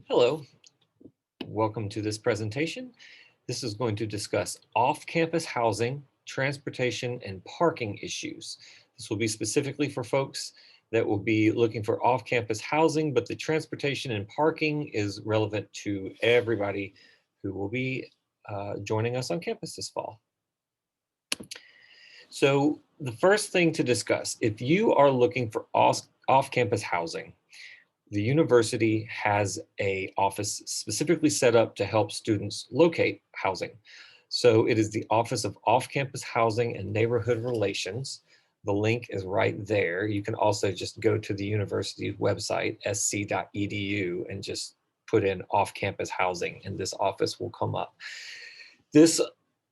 Hello, welcome to this presentation. This is going to discuss off-campus housing, transportation, and parking issues. This will be specifically for folks that will be looking for off-campus housing, but the transportation and parking is relevant to everybody who will be joining us on campus this fall. So the first thing to discuss, if you are looking for off-campus housing, the university has an office specifically set up to help students locate housing. So it is the Office of Off-Campus Housing and Neighborhood Relations. The link is right there. You can also just go to the university's website, sc.edu, and just put in off-campus housing, and this office will come up. This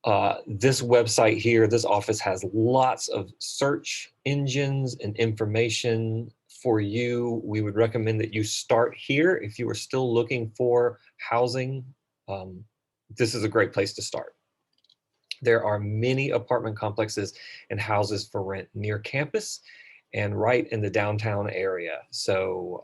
website here, this office has lots of search engines and information for you. We would recommend that you start here if you are still looking for housing. This is a great place to start. There are many apartment complexes and houses for rent near campus and right in the downtown area. So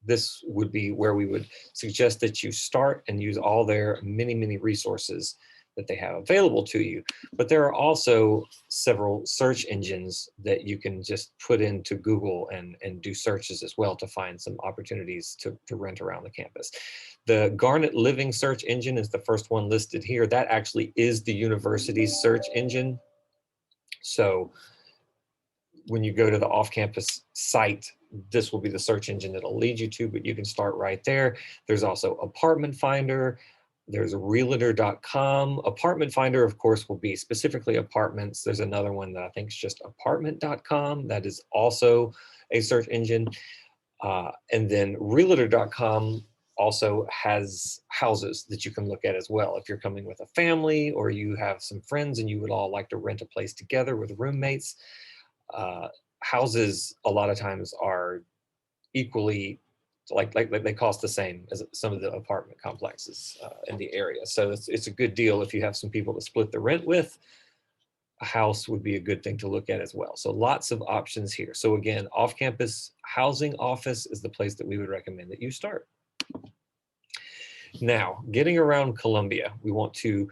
this would be where we would suggest that you start and use all their many resources that they have available to you. But there are also several search engines that you can just put into Google and do searches as well to find some opportunities to rent around the campus. The Garnet Living search engine is the first one listed here. That actually is the university's search engine. So when you go to the off-campus site, this will be the search engine it'll lead you to, but you can start right there. There's also Apartment Finder. There's realtor.com. Apartment Finder, of course, will be specifically apartments. There's another one that I think is just apartment.com. That is also a search engine. And then realtor.com also has houses that you can look at as well. If you're coming with a family or you have some friends and you would all like to rent a place together with roommates, houses a lot of times are equally like they cost the same as some of the apartment complexes in the area. So it's a good deal if you have some people to split the rent with. A house would be a good thing to look at as well. So lots of options here. So again, off-campus housing office is the place that we would recommend that you start. Now, getting around Columbia, we want to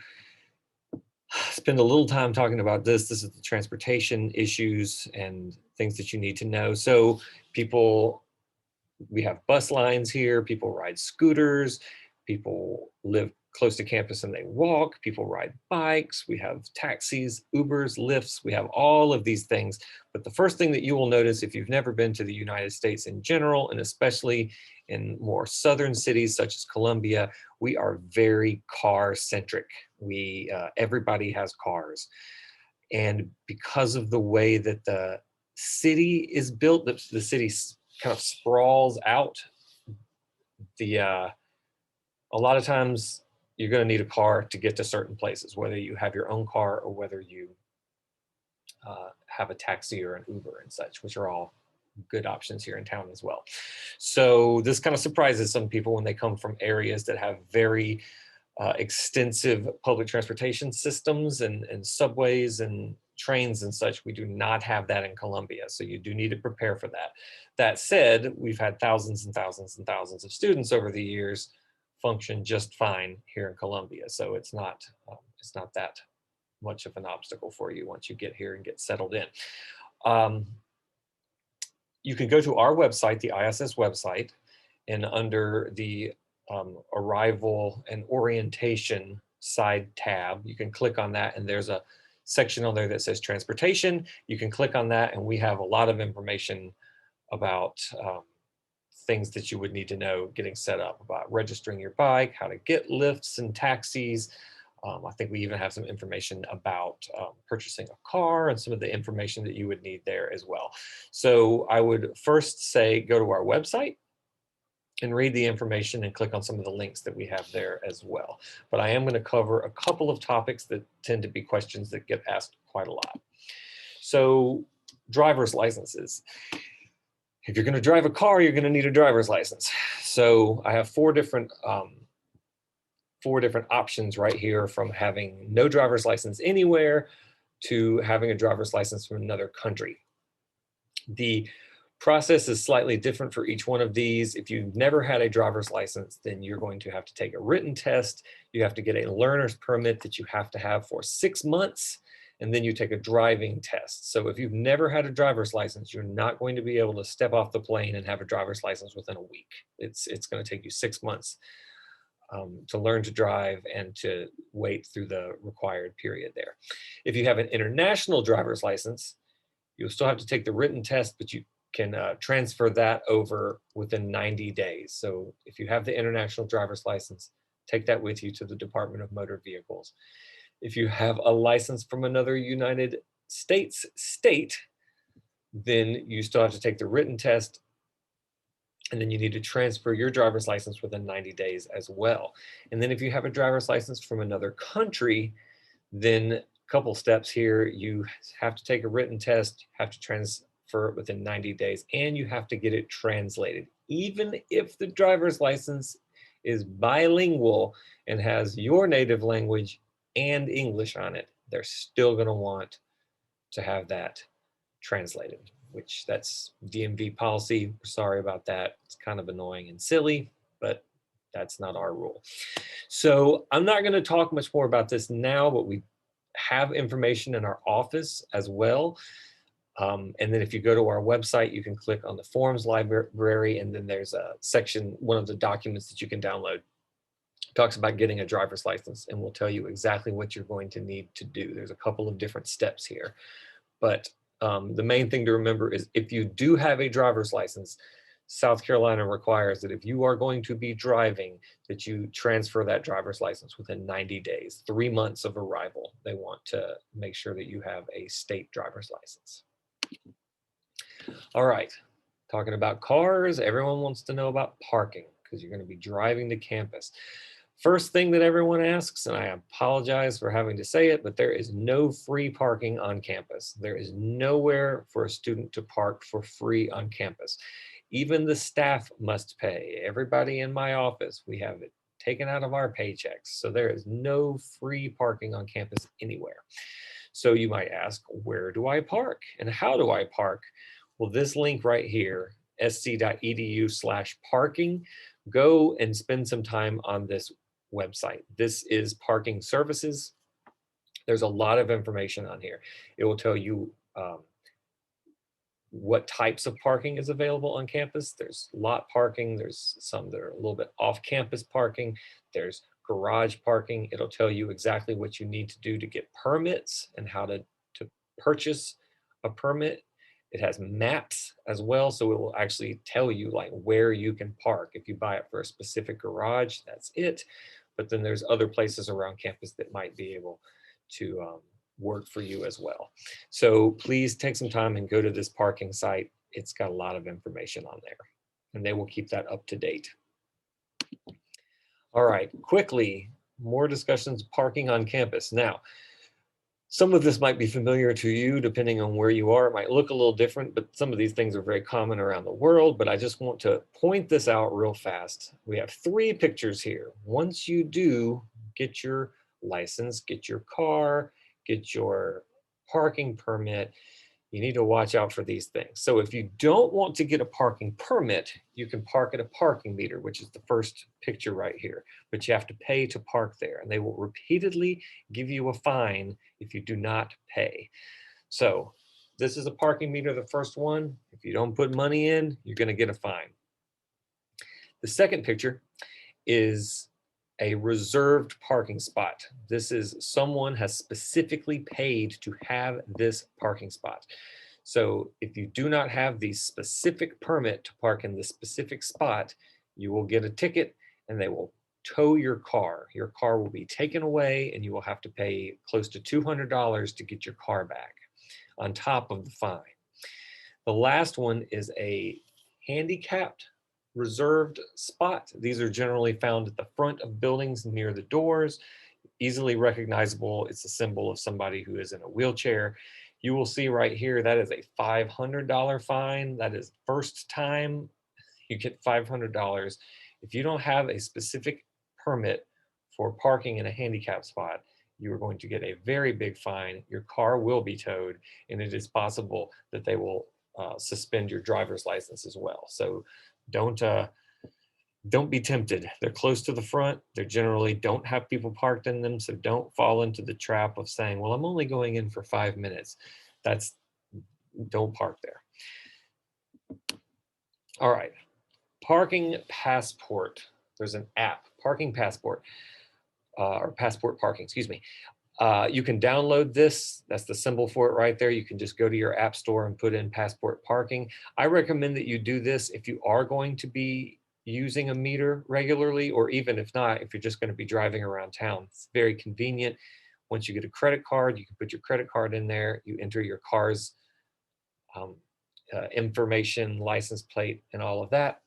spend a little time talking about this. This is the transportation issues and things that you need to know. So we have bus lines here, people ride scooters, people live close to campus and they walk, people ride bikes, we have taxis, Ubers, Lyfts, we have all of these things. But the first thing that you will notice if you've never been to the United States in general, and especially in more southern cities such as Columbia, we are very car-centric. Everybody has cars. And because of the way that the city is built, the city's kind of sprawls out, a lot of times you're going to need a car to get to certain places, whether you have your own car or whether you have a taxi or an Uber and such, which are all good options here in town as well. So this kind of surprises some people when they come from areas that have very extensive public transportation systems and subways and trains and such. We do not have that in Columbia, so you do need to prepare for that. That said, we've had thousands and thousands and thousands of students over the years function just fine here in Columbia, so it's not that much of an obstacle for you once you get here and get settled in. You can go to our website, the ISS website, and under the arrival and orientation side tab, you can click on that and there's a section on there that says transportation. You can click on that and we have a lot of information about things that you would need to know getting set up, about registering your bike, how to get lifts and taxis. I think we even have some information about purchasing a car and some of the information that you would need there as well. So I would first say go to our website and read the information and click on some of the links that we have there as well. But I am going to cover a couple of topics that tend to be questions that get asked quite a lot. So driver's licenses. If you're going to drive a car, you're going to need a driver's license. So I have four different options right here, from having no driver's license anywhere to having a driver's license from another country. The Process is slightly different for each one of these. If you've never had a driver's license, then you're going to have to take a written test. You have to get a learner's permit that you have to have for 6 months, and then you take a driving test. So if you've never had a driver's license, you're not going to be able to step off the plane and have a driver's license within a week. It's going to take you 6 months to learn to drive and to wait through the required period there. If you have an international driver's license, you'll still have to take the written test, but you can transfer that over within 90 days. So if you have the international driver's license, take that with you to the Department of Motor Vehicles. If you have a license from another United States state, then you still have to take the written test, and then you need to transfer your driver's license within 90 days as well. And then if you have a driver's license from another country, then a couple steps here, you have to take a written test, have to transfer it within 90 days, and you have to get it translated. Even if the driver's license is bilingual and has your native language and English on it, they're still going to want to have that translated, which that's DMV policy. Sorry about that. It's kind of annoying and silly, but that's not our rule. So I'm not going to talk much more about this now, but we have information in our office as well. And then if you go to our website, you can click on the forms library, and then there's a section, one of the documents that you can download. It talks about getting a driver's license, and we'll tell you exactly what you're going to need to do. There's a couple of different steps here, but the main thing to remember is if you do have a driver's license, South Carolina requires that if you are going to be driving, that you transfer that driver's license within 90 days, 3 months of arrival. They want to make sure that you have a state driver's license. All right, talking about cars, everyone wants to know about parking because you're going to be driving to campus. First thing that everyone asks, and I apologize for having to say it, but there is no free parking on campus. There is nowhere for a student to park for free on campus. Even the staff must pay. Everybody in my office, we have it taken out of our paychecks. So there is no free parking on campus anywhere. So you might ask, where do I park and how do I park? Well, this link right here, sc.edu/parking, go and spend some time on this website. This is parking services. There's a lot of information on here. It will tell you what types of parking is available on campus. There's lot parking. There's some that are a little bit off-campus parking. There's garage parking. It'll tell you exactly what you need to do to get permits and how to purchase a permit. It has maps as well, so it will actually tell you like where you can park. If you buy it for a specific garage, that's it. But then there's other places around campus that might be able to work for you as well. So please take some time and go to this parking site. It's got a lot of information on there, and they will keep that up to date. All right, quickly, more discussions of parking on campus. Now, some of this might be familiar to you depending on where you are. It might look a little different, but some of these things are very common around the world. But I just want to point this out real fast. We have 3 pictures here. Once you do get your license, get your car, get your parking permit, you need to watch out for these things. So if you don't want to get a parking permit, you can park at a parking meter, which is the first picture right here, but you have to pay to park there, and they will repeatedly give you a fine if you do not pay. So this is a parking meter, the first one. If you don't put money in, you're going to get a fine. The second picture is a reserved parking spot. This is someone has specifically paid to have this parking spot. So if you do not have the specific permit to park in this specific spot, you will get a ticket and they will tow your car. Your car will be taken away and you will have to pay close to $200 to get your car back on top of the fine. The last one is a handicapped reserved spot. These are generally found at the front of buildings near the doors, easily recognizable. It's a symbol of somebody who is in a wheelchair. You will see right here, that is a $500 fine. That is first time you get $500. If you don't have a specific permit for parking in a handicap spot, you are going to get a very big fine. Your car will be towed, and it is possible that they will suspend your driver's license as well. So don't be tempted. They're close to the front. They generally don't have people parked in them. So don't fall into the trap of saying, well, I'm only going in for 5 minutes. Don't park there. All right, parking passport. There's an app, parking passport, or passport parking, excuse me. You can download this. That's the symbol for it right there. You can just go to your app store and put in passport parking. I recommend that you do this if you are going to be using a meter regularly, or even if not, if you're just going to be driving around town. It's very convenient. Once you get a credit card, you can put your credit card in there. You enter your car's information, license plate, and all of that.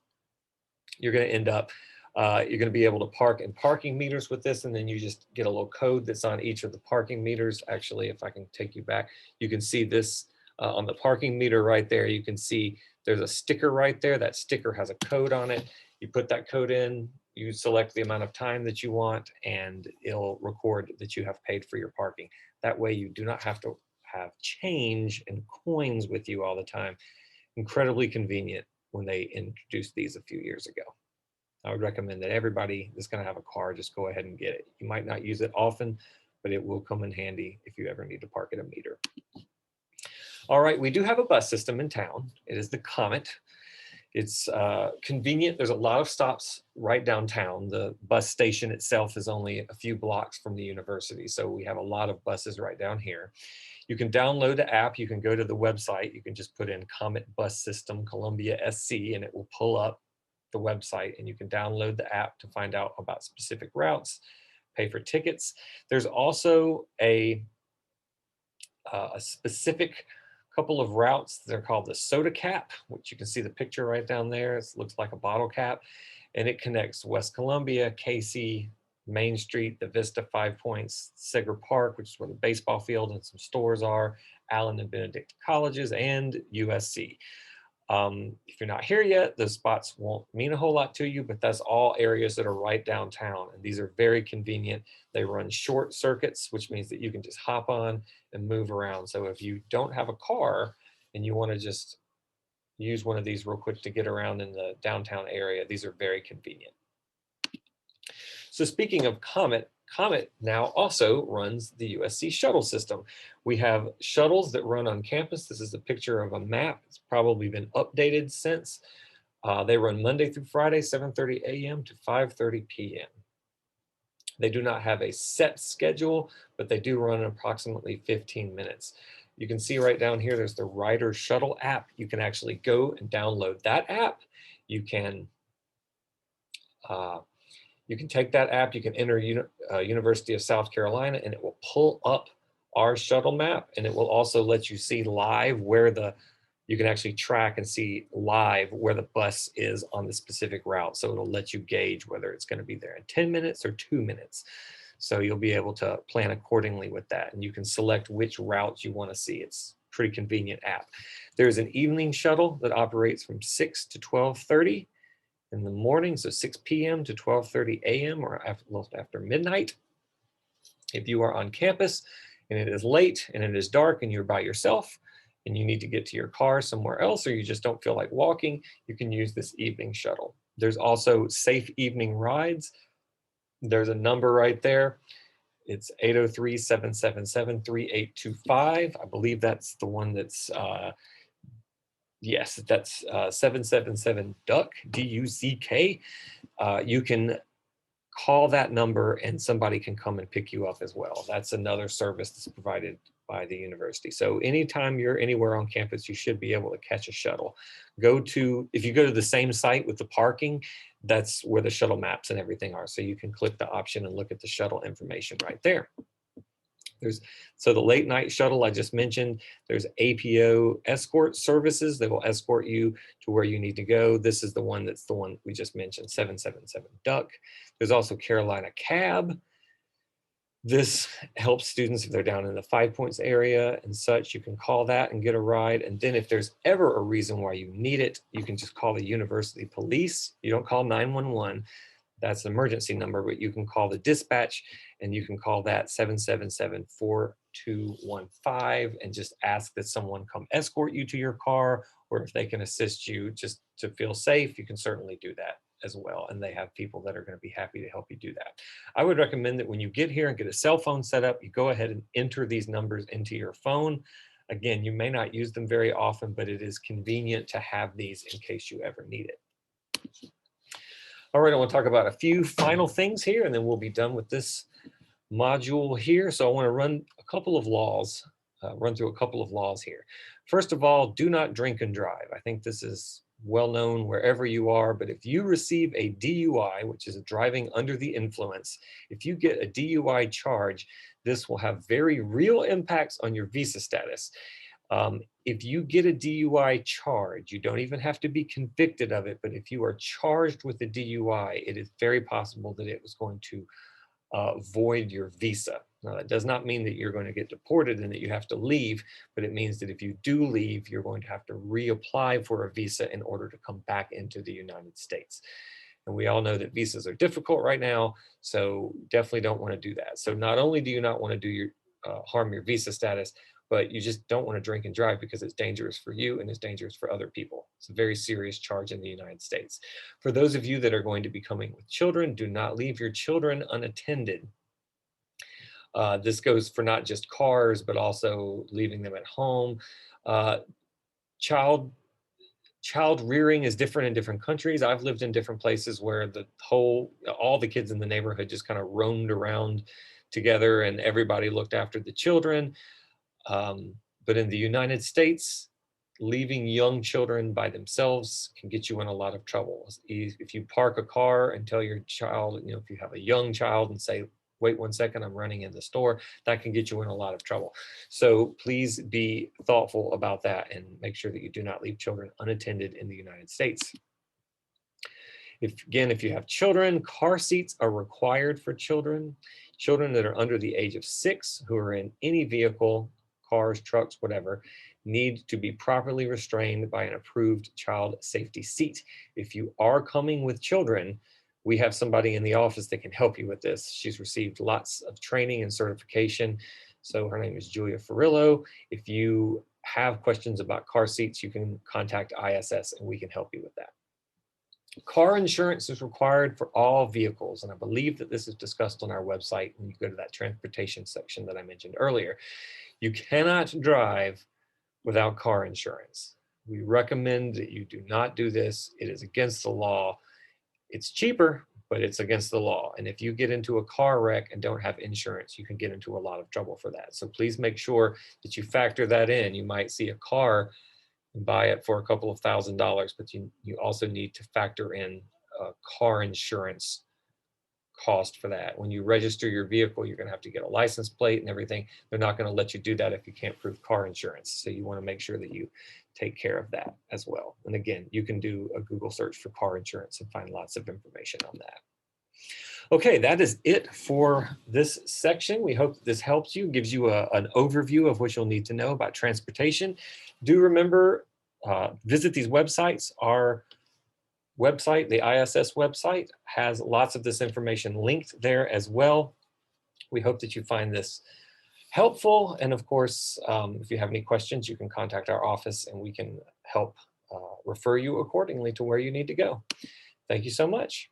You're going to end up, you're going to be able to park in parking meters with this, and then you just get a little code that's on each of the parking meters. Actually, if I can take you back, you can see this on the parking meter right there. You can see there's a sticker right there. That sticker has a code on it. You put that code in, you select the amount of time that you want, and it'll record that you have paid for your parking. That way you do not have to have change and coins with you all the time. Incredibly convenient when they introduced these a few years ago. I would recommend that everybody that's going to have a car, just go ahead and get it. You might not use it often, but it will come in handy if you ever need to park at a meter. All right, we do have a bus system in town. It is the COMET. It's convenient. There's a lot of stops right downtown. The bus station itself is only a few blocks from the university, so we have a lot of buses right down here. You can download the app. You can go to the website. You can just put in COMET Bus System Columbia SC, and it will pull up the website, and you can download the app to find out about specific routes, pay for tickets. There's also a specific couple of routes. They're called the soda cap, which you can see the picture right down there. It looks like a bottle cap, and it connects West Columbia, Casey, Main Street, the Vista, 5 Points, Seger Park, which is where the baseball field and some stores are, Allen and Benedict colleges, and USC. If you're not here yet, those spots won't mean a whole lot to you, but that's all areas that are right downtown. And these are very convenient. They run short circuits, which means that you can just hop on and move around. So if you don't have a car and you want to just use one of these real quick to get around in the downtown area, these are very convenient. So speaking of COMET, COMET now also runs the USC shuttle system. We have shuttles that run on campus. This is a picture of a map. It's probably been updated since. They run Monday through Friday, 7:30 a.m. to 5:30 p.m. They do not have a set schedule, but they do run approximately 15 minutes. You can see right down here, there's the Rider Shuttle app. You can actually go and download that app. You can take that app, you can enter University of South Carolina, and it will pull up our shuttle map, and it will also let you see live you can actually track and see live where the bus is on the specific route. So it'll let you gauge whether it's going to be there in 10 minutes or 2 minutes. So you'll be able to plan accordingly with that, and you can select which routes you want to see. It's a pretty convenient app. There's an evening shuttle that operates from 6 to 12:30. in the morning, so 6 p.m. to 12:30 a.m. or after midnight. If you are on campus and it is late and it is dark and you're by yourself and you need to get to your car somewhere else, or you just don't feel like walking, you can use this evening shuttle. There's also safe evening rides. There's a number right there. It's 803-777-3825. I believe that's the one that's yes, that's 777-DUCK, D-U-C-K. You can call that number and somebody can come and pick you up as well. That's another service that's provided by the university. So anytime you're anywhere on campus, you should be able to catch a shuttle. If you go to the same site with the parking, that's where the shuttle maps and everything are. So you can click the option and look at the shuttle information right there. So the late night shuttle I just mentioned, there's APO escort services that will escort you to where you need to go. This is the one we just mentioned, 777-DUCK. There's also Carolina Cab. This helps students if they're down in the 5 Points area and such. You can call that and get a ride. And then if there's ever a reason why you need it, you can just call the university police. You don't call 911. That's an emergency number, but you can call the dispatch and you can call that 777-4 7215 and just ask that someone come escort you to your car, or if they can assist you just to feel safe, you can certainly do that as well. And they have people that are going to be happy to help you do that. I would recommend that when you get here and get a cell phone set up, you go ahead and enter these numbers into your phone. Again, you may not use them very often, but it is convenient to have these in case you ever need it. All right, I want to talk about a few final things here, and then we'll be done with this module here. So I want to run through a couple of laws here. First of all, do not drink and drive. I think this is well known wherever you are, but if you receive a DUI, which is a driving under the influence, if you get a DUI charge, this will have very real impacts on your visa status. If you get a DUI charge, you don't even have to be convicted of it, but if you are charged with a DUI, it is very possible that it was going to void your visa. Now, that does not mean that you're going to get deported and that you have to leave, but it means that if you do leave, you're going to have to reapply for a visa in order to come back into the United States. And we all know that visas are difficult right now, so definitely don't want to do that. So not only do you not want to do your harm your visa status, but you just don't want to drink and drive because it's dangerous for you and it's dangerous for other people. It's a very serious charge in the United States. For those of you that are going to be coming with children, do not leave your children unattended. This goes for not just cars, but also leaving them at home. Child rearing is different in different countries. I've lived in different places where all the kids in the neighborhood just kind of roamed around together and everybody looked after the children. But in the United States, leaving young children by themselves can get you in a lot of trouble. If you park a car and tell your child, if you have a young child and say, wait 1 second, I'm running in the store, that can get you in a lot of trouble. So please be thoughtful about that and make sure that you do not leave children unattended in the United States. If you have children, car seats are required for children. Children that are under the age of 6 who are in any vehicle, cars, trucks, whatever, need to be properly restrained by an approved child safety seat. If you are coming with children, we have somebody in the office that can help you with this. She's received lots of training and certification. So her name is Julia Ferrillo. If you have questions about car seats, you can contact ISS and we can help you with that. Car insurance is required for all vehicles, and I believe that this is discussed on our website when you go to that transportation section that I mentioned earlier. You cannot drive without car insurance. We recommend that you do not do this. It is against the law. It's cheaper, but it's against the law. And if you get into a car wreck and don't have insurance, you can get into a lot of trouble for that. So please make sure that you factor that in. You might see a car and buy it for a couple of $1,000s, but you also need to factor in car insurance cost for that. When you register your vehicle, you're going to have to get a license plate and everything. They're not going to let you do that if you can't prove car insurance. So you want to make sure that you take care of that as well. And again, you can do a Google search for car insurance and find lots of information on that. Okay, that is it for this section. We hope this helps you, gives you an overview of what you'll need to know about transportation. Do remember, visit these websites. Our website, the ISS website, has lots of this information linked there as well. We hope that you find this helpful. And of course, if you have any questions, you can contact our office and we can help refer you accordingly to where you need to go. Thank you so much.